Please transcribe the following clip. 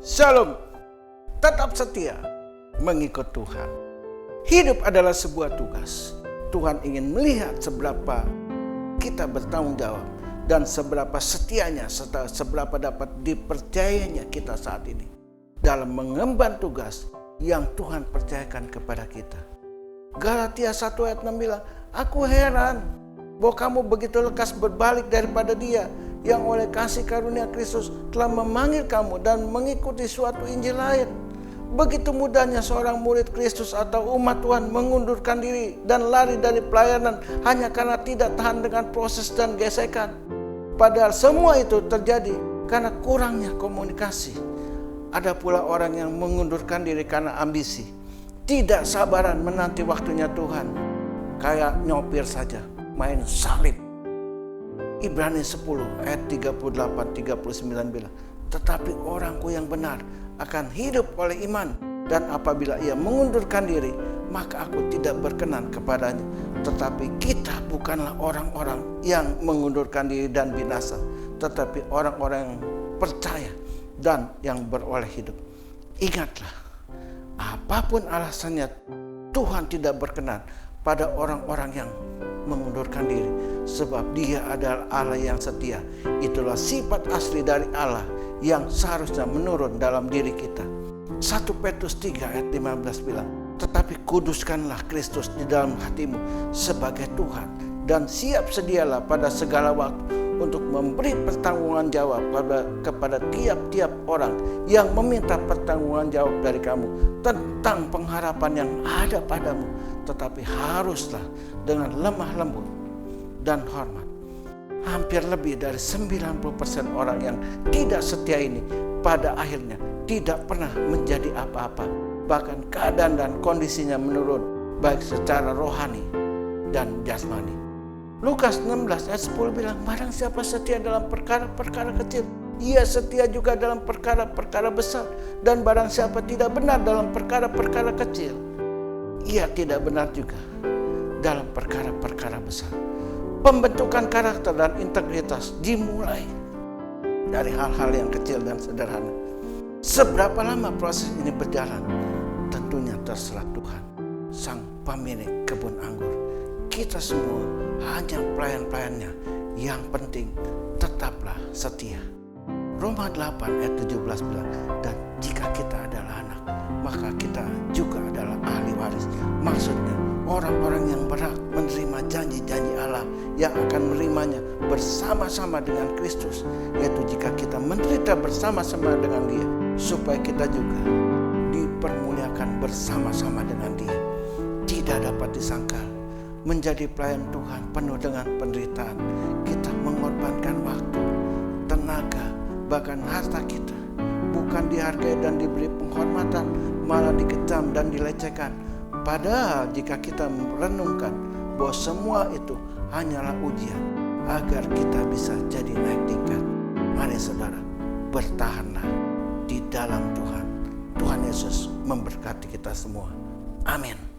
Shalom, tetap setia mengikut Tuhan. Hidup adalah sebuah tugas. Tuhan ingin melihat seberapa kita bertanggung jawab dan seberapa setianya serta seberapa dapat dipercayainya kita saat ini dalam mengemban tugas yang Tuhan percayakan kepada kita. Galatia 1 ayat 6 bilang, "Aku heran bahwa kamu begitu lekas berbalik daripada Dia yang oleh kasih karunia Kristus telah memanggil kamu dan mengikuti suatu Injil lain." Begitu mudahnya seorang murid Kristus atau umat Tuhan mengundurkan diri dan lari dari pelayanan hanya karena tidak tahan dengan proses dan gesekan. Padahal semua itu terjadi karena kurangnya komunikasi. Ada pula orang yang mengundurkan diri karena ambisi, tidak sabaran menanti waktunya Tuhan, kayak nyopir saja, main salib. Ibrani 10 ayat 38-39 bilang, "Tetapi orangku yang benar akan hidup oleh iman, dan apabila ia mengundurkan diri, maka aku tidak berkenan kepadanya." Tetapi kita bukanlah orang-orang yang mengundurkan diri dan binasa, tetapi orang-orang yang percaya dan yang beroleh hidup. Ingatlah, apapun alasannya Tuhan tidak berkenan pada orang-orang yang mengundurkan diri, sebab Dia adalah Allah yang setia. Itulah sifat asli dari Allah yang seharusnya menurun dalam diri kita. 1 Petrus 3 ayat 15 bilang, "Tetapi kuduskanlah Kristus di dalam hatimu sebagai Tuhan, dan siap sedialah pada segala waktu untuk memberi pertanggungan jawab kepada tiap-tiap orang yang meminta pertanggungan jawab dari kamu tentang pengharapan yang ada padamu, tetapi haruslah dengan lemah lembut dan hormat." Hampir lebih dari 90% orang yang tidak setia ini pada akhirnya tidak pernah menjadi apa-apa. Bahkan keadaan dan kondisinya menurun, baik secara rohani dan jasmani. Lukas 16 ayat 10 bilang, "Barang siapa setia dalam perkara-perkara kecil, ia setia juga dalam perkara-perkara besar. Dan barang siapa tidak benar dalam perkara-perkara kecil, ia tidak benar juga dalam perkara-perkara besar." Pembentukan karakter dan integritas dimulai dari hal-hal yang kecil dan sederhana. Seberapa lama proses ini berjalan, tentunya terserah Tuhan, sang pemilik kebun anggur. Kita semua hanya pelayan-pelayannya. Yang penting tetaplah setia. Roma 8 ayat 17 bilang, "Dan jika kita adalah anak, maka kita juga adalah ahli waris." Maksudnya orang-orang yang berhak menerima janji-janji Allah yang akan menerimanya bersama-sama dengan Kristus, yaitu jika kita menderita bersama-sama dengan Dia, supaya kita juga dipermuliakan bersama-sama dengan Dia. Tidak dapat disangkal, menjadi pelayan Tuhan penuh dengan penderitaan. Kita mengorbankan waktu, tenaga, bahkan harta kita. Bukan dihargai dan diberi penghormatan, malah dikecam dan dilecehkan. Padahal jika kita merenungkan bahwa semua itu hanyalah ujian agar kita bisa jadi naik tingkat. Mari saudara, bertahanlah di dalam Tuhan. Tuhan Yesus memberkati kita semua. Amin.